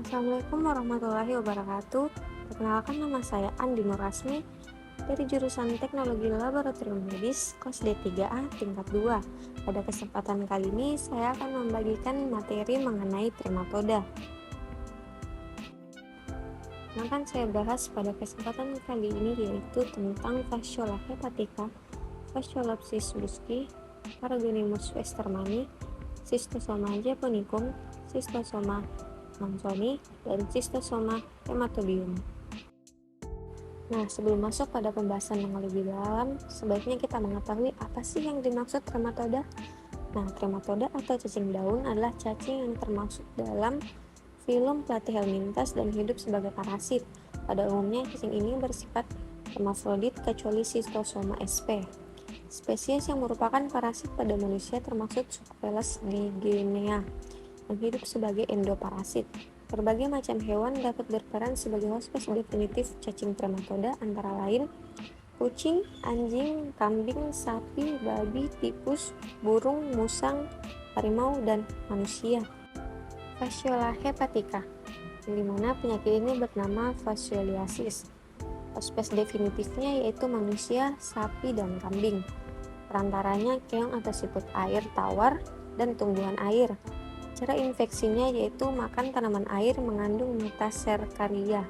Assalamualaikum warahmatullahi wabarakatuh. Perkenalkan, nama saya Andi Nur Rasmi dari jurusan Teknologi Laboratorium Medis kelas D3A tingkat 2. Pada kesempatan kali ini saya akan membagikan materi mengenai trematoda. Yang akan saya bahas pada kesempatan kali ini yaitu tentang Fasciola hepatica, Fasciolopsis buski, Paragonimus westermani, Schistosoma japonicum, Schistosoma Mansoni, dan Schistosoma hematodium. Nah, sebelum masuk pada pembahasan yang lebih dalam, sebaiknya kita mengetahui apa sih yang dimaksud trematoda. Nah, trematoda atau cacing daun adalah cacing yang termasuk dalam filum Platyhelminthes dan hidup sebagai parasit. Pada umumnya, cacing ini bersifat hermafrodit kecuali Schistosoma sp. Spesies yang merupakan parasit pada manusia termasuk subkelas Digenea yang hidup sebagai endoparasit. Berbagai macam hewan dapat berperan sebagai hospes definitif cacing trematoda, antara lain kucing, anjing, kambing, sapi, babi, tikus, burung, musang, harimau, dan manusia. Fasciola hepatica, di mana penyakit ini bernama fascioliasis. Hospes definitifnya yaitu manusia, sapi, dan kambing. Perantaranya keong atau siput air tawar dan tumbuhan air. Cara infeksinya yaitu makan tanaman air mengandung metaserkaria.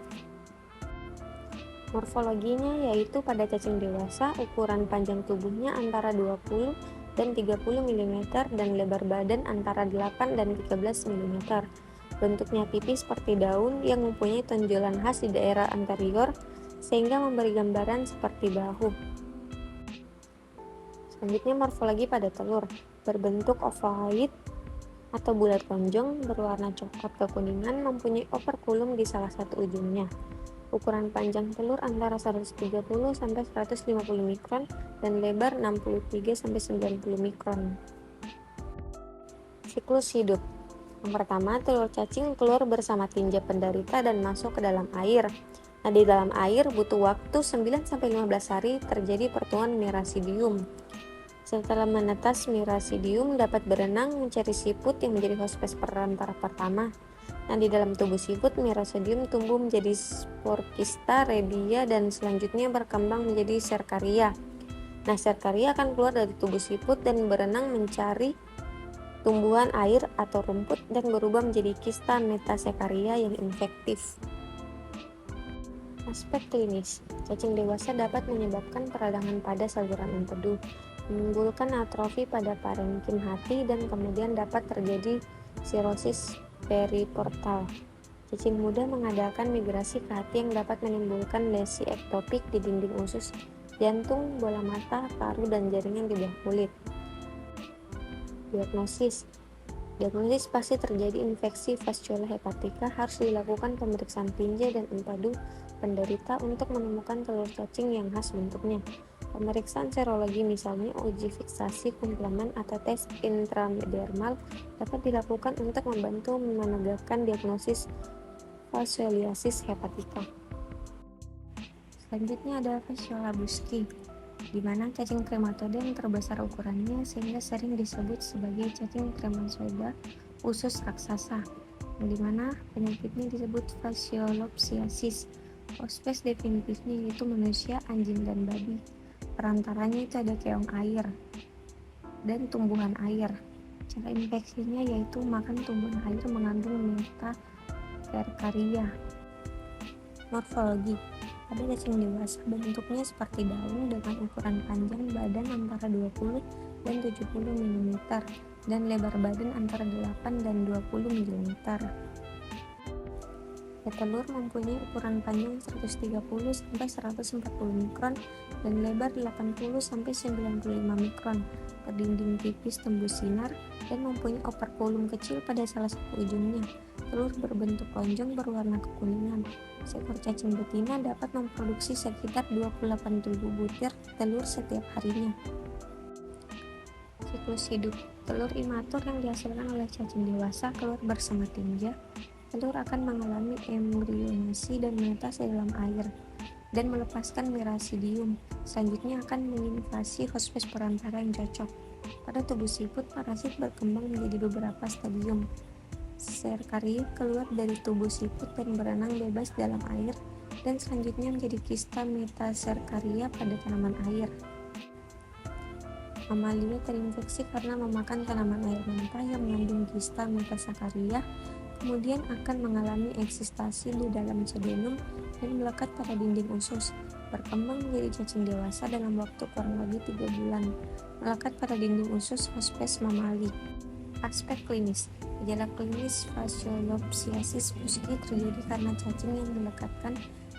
Morfologinya yaitu pada cacing dewasa ukuran panjang tubuhnya antara 20 dan 30 mm dan lebar badan antara 8 dan 13 mm. Bentuknya tipis seperti daun yang mempunyai tonjolan khas di daerah anterior sehingga memberi gambaran seperti bahu. Selanjutnya morfologi pada telur, berbentuk ovaloid atau bulat lonjong, berwarna coklat kekuningan, mempunyai operkulum di salah satu ujungnya. Ukuran panjang telur antara 130 sampai 150 mikron dan lebar 63 sampai 90 mikron. Siklus hidup. Yang pertama, telur cacing keluar bersama tinja penderita dan masuk ke dalam air. Nah, di dalam air butuh waktu 9 sampai 15 hari terjadi pertumbuhan Mirasidium. Setelah menetas, Mirasidium dapat berenang mencari siput yang menjadi hospes perantara pertama. Nah, di dalam tubuh siput, Mirasidium tumbuh menjadi Sporkista, Redia, dan selanjutnya berkembang menjadi Cercaria. Nah, Cercaria akan keluar dari tubuh siput dan berenang mencari tumbuhan air atau rumput dan berubah menjadi kista Metacercaria yang infektif. Aspek klinis, cacing dewasa dapat menyebabkan peradangan pada saluran empedu, menimbulkan atrofi pada parenkim hati, dan kemudian dapat terjadi sirosis periportal. Cacing muda mengadakan migrasi ke hati yang dapat menimbulkan lesi ektopik di dinding usus, jantung, bola mata, paru, dan jaringan di bawah kulit. Diagnosis pasti terjadi infeksi Fasciola hepatica. Harus dilakukan pemeriksaan tinja dan empedu penderita untuk menemukan telur cacing yang khas bentuknya. Pemeriksaan serologi, misalnya uji fiksasi komplement atau tes intradermal, dapat dilakukan untuk membantu menegakkan diagnosis Fascioliasis hepatica. Selanjutnya ada Fasciola buski, di mana cacing trematoda yang terbesar ukurannya sehingga sering disebut sebagai cacing trematoda usus raksasa, di mana penyakitnya disebut Fasciolopsiasis. Hospes definitifnya yaitu manusia, anjing, dan babi. Perantaranya itu ada keong air dan tumbuhan air. Cara infeksinya yaitu makan tumbuhan air mengandung Metacercaria. Morfologi, pada cacing dewasa bentuknya seperti daun dengan ukuran panjang badan antara 20 dan 70 mm dan lebar badan antara 8 dan 20 mm. Telur mempunyai ukuran panjang 130 sampai 140 mikron dan lebar 80 sampai 95 mikron. Berdinding tipis tembus sinar dan mempunyai operkulum kecil pada salah satu ujungnya. Telur berbentuk lonjong berwarna kekuningan. Seekor cacing betina dapat memproduksi sekitar 28.000 butir telur setiap harinya. Siklus hidup. Telur imatur yang dihasilkan oleh cacing dewasa keluar bersama tinja. Telur akan mengalami embrionasi dan menetas di dalam air dan melepaskan Mirasidium. Selanjutnya akan menginvasi hospes perantara yang cocok. Pada tubuh siput, parasit berkembang menjadi beberapa stadium. Serkaria keluar dari tubuh siput dan berenang bebas dalam air, dan selanjutnya menjadi kista metaserkaria pada tanaman air. Mamalia terinfeksi karena memakan tanaman air mentah yang mengandung kista metasakaria, kemudian akan mengalami eksistasi di dalam sedenum dan melekat pada dinding usus, berkembang menjadi cacing dewasa dalam waktu kurang lebih 3 bulan, melekat pada dinding usus hospes mamali. Aspek klinis. Gejala klinis fasciolopsiasis musci terjadi karena cacing yang melekatkan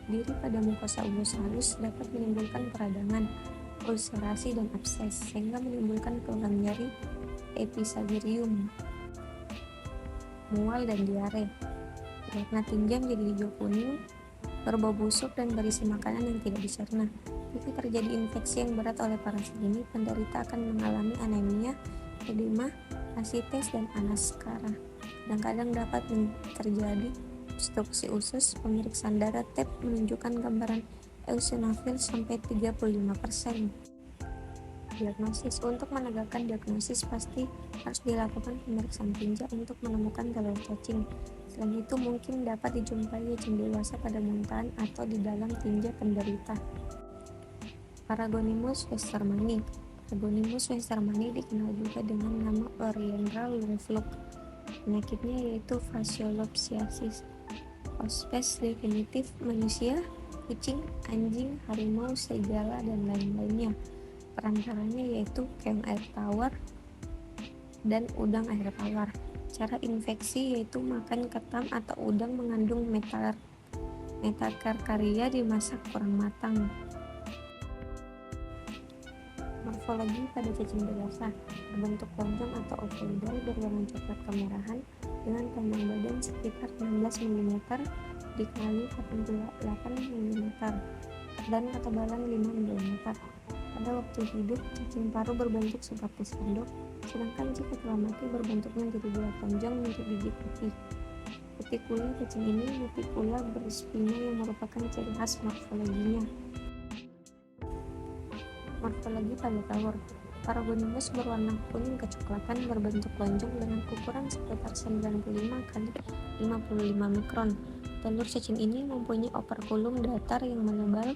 diri pada mukosa usus halus dapat menimbulkan peradangan, ulserasi dan abses, sehingga menimbulkan keluhan nyeri, episagirium, mual dan diare. Warna tinja menjadi hijau kuning, berbau busuk dan berisi makanan yang tidak dicerna. Jika terjadi infeksi yang berat oleh parasit ini, penderita akan mengalami anemia, edema, asites, dan anaskara. Kadang-kadang dapat terjadi obstruksi usus. Pemeriksaan darah TEP menunjukkan gambaran eosinofil sampai 35%. Diagnosis. Untuk menegakkan diagnosis pasti harus dilakukan pemeriksaan tinja untuk menemukan telur cacing. Selain itu mungkin dapat dijumpai cacing dewasa pada muntahan atau di dalam tinja penderita. Paragonimus westermani. Paragonimus westermani dikenal juga dengan nama Oriental Lovelock. Penyakitnya yaitu fasciolopsiasis. Hospes definitif manusia, kucing, anjing, harimau, serigala, dan lain-lainnya. Perantaranya yaitu keong air tawar dan udang air tawar. Cara infeksi yaitu makan ketam atau udang mengandung metakarkaria dimasak kurang matang. Morfologi pada cacing dewasa berbentuk lonjong atau ovoidal berwarna coklat kemerahan dengan panjang badan sekitar 16 mm dikali 88 mm dan ketebalan 5 mm. Pada waktu hidup, cacing paruh berbentuk seperti sendok, sedangkan jika telah mati berbentuknya menjadi buah tonjong untuk gigi putih. Kutikula cacing ini kutikula berspina yang merupakan ciri khas morfologinya. Morfologi pada telur. Paragonimus berwarna kuning kecoklatan, berbentuk lonjong dengan ukuran sekitar 95 kali 55 mikron. Telur cacing ini mempunyai operkulum datar yang menebal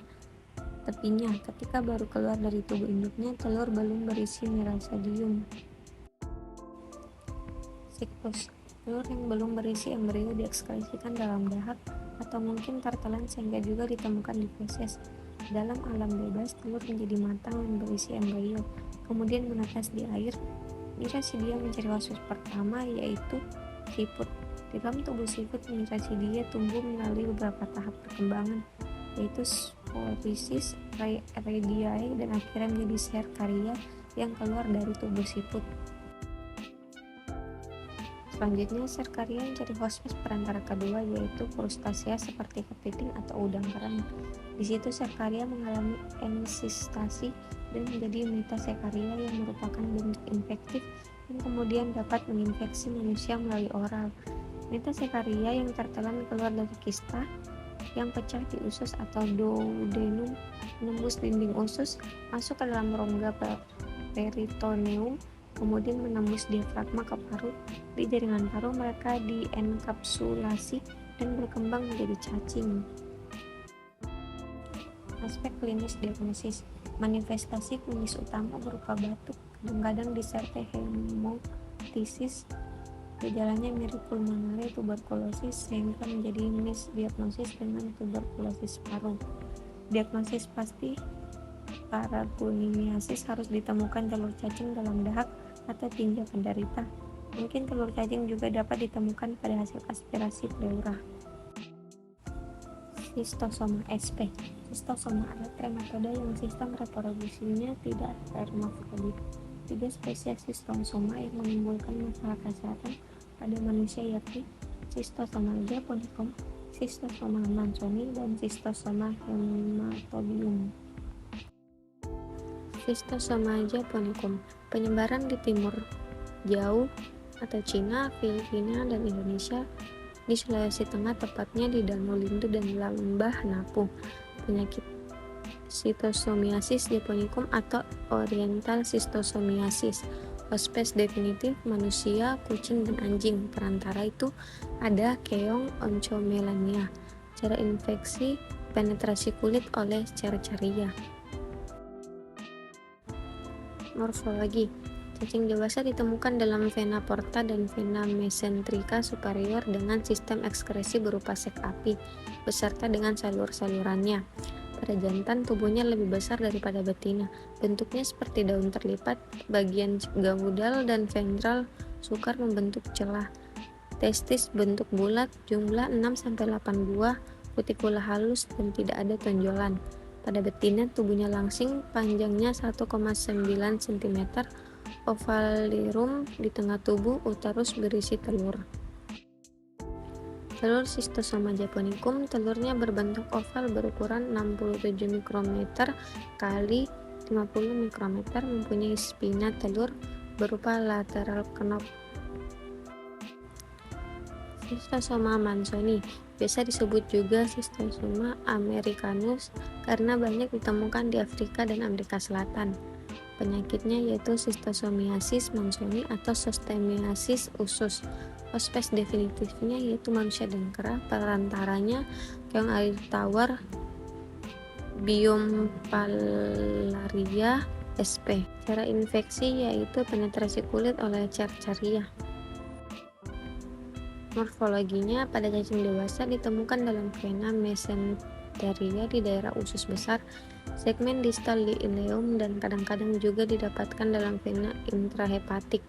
tepinya. Ketika baru keluar dari tubuh induknya, telur belum berisi mirasadium. Siklus. Telur yang belum berisi embrio diekskresikan dalam dahak atau mungkin tertelan sehingga juga ditemukan di feses. Dalam alam bebas, telur menjadi matang dan berisi embrio, kemudian menetas di air. Mirasidia mencari hospes pertama yaitu siput. Di dalam tubuh siput, mirasidia tumbuh melalui beberapa tahap perkembangan, yaitu sporisis, radiae, dan akhirnya menjadi serkaria yang keluar dari tubuh siput. Selanjutnya, serkaria mencari hospes perantara kedua yaitu krustasea seperti kepiting atau udang kerang. Di situ serkaria mengalami encystasi dan menjadi metasekaria yang merupakan bentuk infektif yang kemudian dapat menginfeksi manusia melalui oral. Metasekaria yang tertelan keluar dari kista yang pecah di usus atau duodenum, menembus dinding usus, masuk ke dalam rongga peritoneum, kemudian menembus diafragma ke paru. Di jaringan paru mereka dienkapsulasi dan berkembang menjadi cacing. Aspek klinis diagnosis. Manifestasi klinis utama berupa batuk, kadang-kadang disertai hemoptysis. Gejalanya mirip pulmonale tuberkulosis sehingga menjadi misdiagnosis dengan tuberkulosis paru. Diagnosis pasti paragonimiasis harus ditemukan telur cacing dalam dahak atau tinja penderita. Mungkin telur cacing juga dapat ditemukan pada hasil aspirasi pleura. Schistosoma sp. Schistosoma adalah trematoda yang sistem reproduksinya tidak hermafrodit. 3 spesies schistosoma yang menimbulkan masalah kesehatan pada manusia yakni Schistosoma japonicum, Schistosoma mansoni, dan Schistosoma hematobium. Schistosoma japonicum penyebaran di timur jauh atau Cina, Filipina, dan Indonesia, di Sulawesi Tengah tepatnya di Danau Lindu dan Lembah Napu. Penyakit Schistosomiasis japonicum atau Oriental Schistosomiasis. Hospes definitif manusia, kucing, dan anjing. Perantara itu ada keong oncomelania. Cara infeksi penetrasi kulit oleh Cercaria. Morfologi. Cacing dewasa ditemukan dalam vena porta dan vena mesenterica superior dengan sistem ekskresi berupa sek api beserta dengan salur-salurannya. Pada jantan, tubuhnya lebih besar daripada betina. Bentuknya seperti daun terlipat, bagian gaudal dan ventral sukar membentuk celah. Testis bentuk bulat, jumlah 6-8 buah, kutikula halus dan tidak ada tonjolan. Pada betina, tubuhnya langsing, panjangnya 1,9 cm, ovalirum di tengah tubuh, uterus berisi telur. Telur Schistosoma japonicum, telurnya berbentuk oval berukuran 67 mikrometer kali 50 mikrometer, mempunyai spina telur berupa lateral knob. Schistosoma mansoni, biasa disebut juga Schistosoma americanus karena banyak ditemukan di Afrika dan Amerika Selatan. Penyakitnya yaitu Schistosomiasis mansoni atau Schistosomia usus. Hospes definitifnya yaitu manusia dan kera, perantaranya keong air tawar Biompalaria sp. Cara infeksi yaitu penetrasi kulit oleh Cercaria. Morfologinya, pada cacing dewasa ditemukan dalam vena mesenteria di daerah usus besar, segmen distal di ileum, dan kadang-kadang juga didapatkan dalam vena intrahepatik.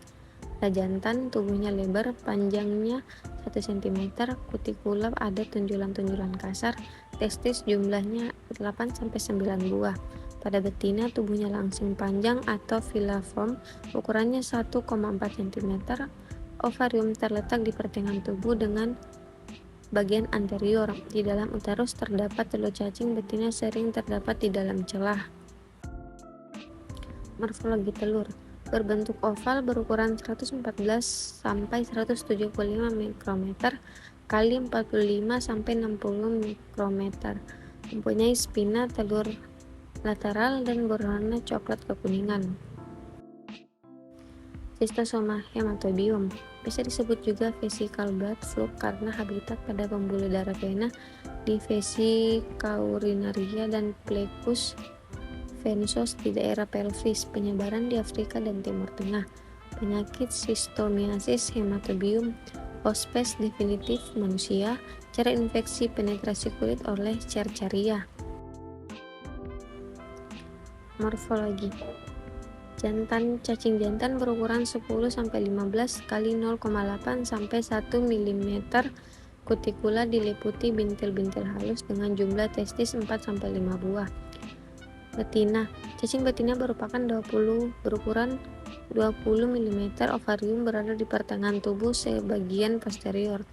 Pada jantan, tubuhnya lebar, panjangnya 1 cm, kutikula ada tunjulan-tunjulan kasar, testis jumlahnya 8-9 buah. Pada betina, tubuhnya langsing panjang atau filiform, ukurannya 1,4 cm, ovarium terletak di pertengahan tubuh dengan bagian anterior. Di dalam uterus terdapat telur cacing betina sering terdapat di dalam celah. Morfologi telur. Berbentuk oval berukuran 114-175 mikrometer kali 45-60 mikrometer. Mempunyai spina telur lateral dan berwarna coklat kekuningan. Schistosoma hematobium, biasa disebut juga vesical blood fluke karena habitat pada pembuluh darah vena di vesika urinaria dan plecus venosus di daerah pelvis. Penyebaran di Afrika dan Timur Tengah. Penyakit Schistosomiasis hematobium, hospes definitif manusia. Cara infeksi penetrasi kulit oleh Cercaria. Morfologi. Cacing jantan berukuran 10-15 kali 0,8 sampai 1 mm. Kutikula diliputi bintil-bintil halus dengan jumlah testis 4-5 buah. Betina. Cacing betina berukuran 20 mm, ovarium berada di pertengahan tubuh sebagian posterior.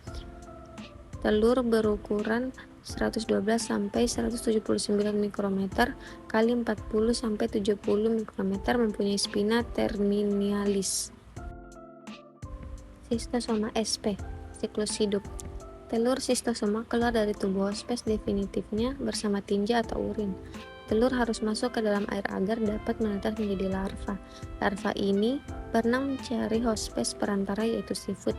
Telur berukuran 112 sampai 179 mikrometer kali 40 sampai 70 mikrometer, mempunyai spina terminalis. Schistosoma sp. Siklus hidup. Telur schistosoma keluar dari tubuh hospes definitifnya bersama tinja atau urin. Telur harus masuk ke dalam air agar dapat menetas menjadi larva. Larva ini berenang mencari hospes perantara yaitu sifut.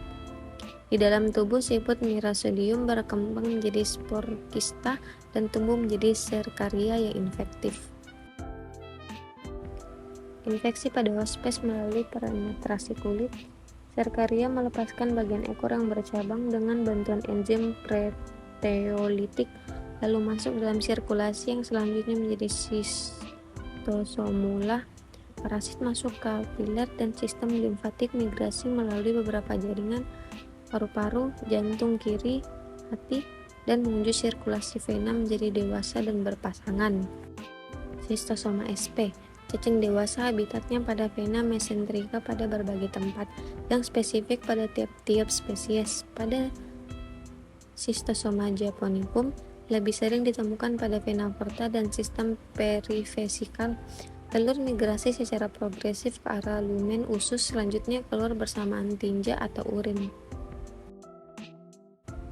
Di dalam tubuh sifut Mirasodium berkembang menjadi spor kista dan tumbuh menjadi Cercaria yang infektif. Infeksi pada hospes melalui penetrasi kulit. Cercaria melepaskan bagian ekor yang bercabang dengan bantuan enzim proteolitik, lalu masuk dalam sirkulasi yang selanjutnya menjadi schistosomula. Parasit masuk ke kapiler dan sistem limfatik, migrasi melalui beberapa jaringan paru-paru, jantung kiri, hati, dan menuju sirkulasi vena menjadi dewasa dan berpasangan. Schistosoma sp. Cacing dewasa habitatnya pada vena mesenterica pada berbagai tempat, yang spesifik pada tiap-tiap spesies. Pada Schistosoma japonicum lebih sering ditemukan pada vena porta dan sistem perivesikal. Telur migrasi secara progresif ke arah lumen usus, selanjutnya keluar bersamaan tinja atau urin.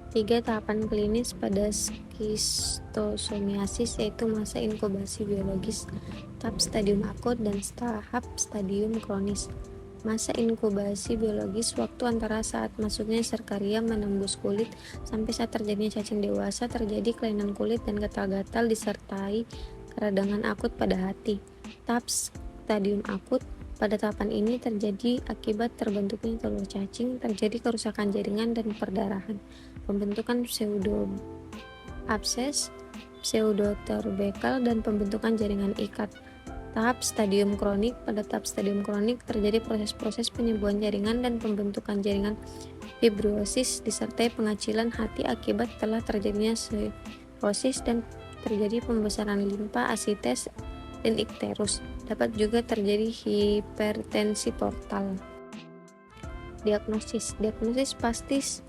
3 tahapan klinis pada Schistosomiasis yaitu masa inkubasi biologis, tahap stadium akut, dan tahap stadium kronis. Masa inkubasi biologis waktu antara saat masuknya serkaria menembus kulit sampai saat terjadinya cacing dewasa terjadi kelainan kulit dan gatal-gatal disertai keradangan akut pada hati. Tahap stadium akut. Pada tahapan ini terjadi akibat terbentuknya telur cacing, terjadi kerusakan jaringan dan perdarahan, pembentukan pseudoabses, pseudotubercle, dan pembentukan jaringan ikat. Tahap stadium kronik. Pada tahap stadium kronik terjadi proses-proses penyembuhan jaringan dan pembentukan jaringan fibrosis disertai pengacilan hati akibat telah terjadinya sirosis dan terjadi pembesaran limpa, asites, dan ikterus. Dapat juga terjadi hipertensi portal. Diagnosis pastis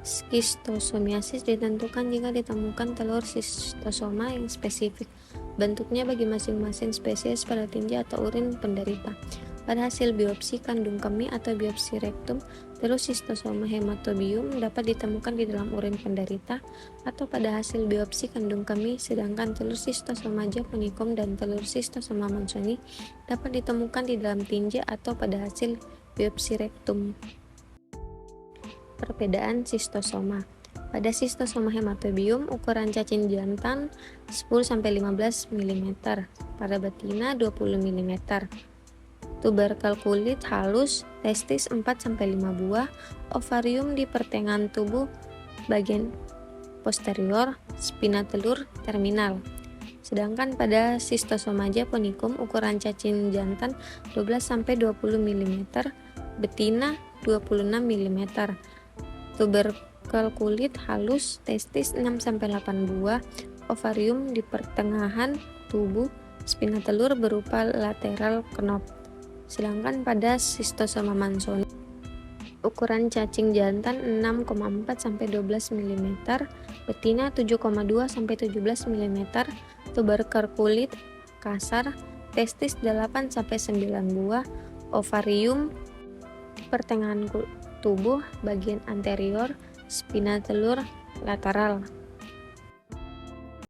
skistosomiasis ditentukan jika ditemukan telur skistosoma yang spesifik. Bentuknya bagi masing-masing spesies pada tinja atau urin penderita. Pada hasil biopsi kandung kemih atau biopsi rektum, telur skistosoma hematobium dapat ditemukan di dalam urin penderita, atau pada hasil biopsi kandung kemih, sedangkan telur skistosoma japonicum dan telur skistosoma mansoni dapat ditemukan di dalam tinja atau pada hasil biopsi rektum. Perbedaan skistosoma. Pada skistosoma hematobium, ukuran cacing jantan 10-15 mm, pada betina 20 mm. Tuberkel kulit halus, testis 4-5 buah, ovarium di pertengahan tubuh bagian posterior, spina telur terminal. Sedangkan pada skistosoma japonicum, ukuran cacing jantan 12-20 mm, betina 26 mm. Tuberkel kulit halus, testis 6-8 buah, ovarium di pertengahan tubuh, spina telur berupa lateral knop. Sedangkan pada skistosoma mansoni, ukuran cacing jantan 6,4-12 mm, betina 7,2-17 mm, tuberkel kulit kasar, testis 8-9 buah, ovarium di pertengahan tubuh bagian anterior, spina telur lateral.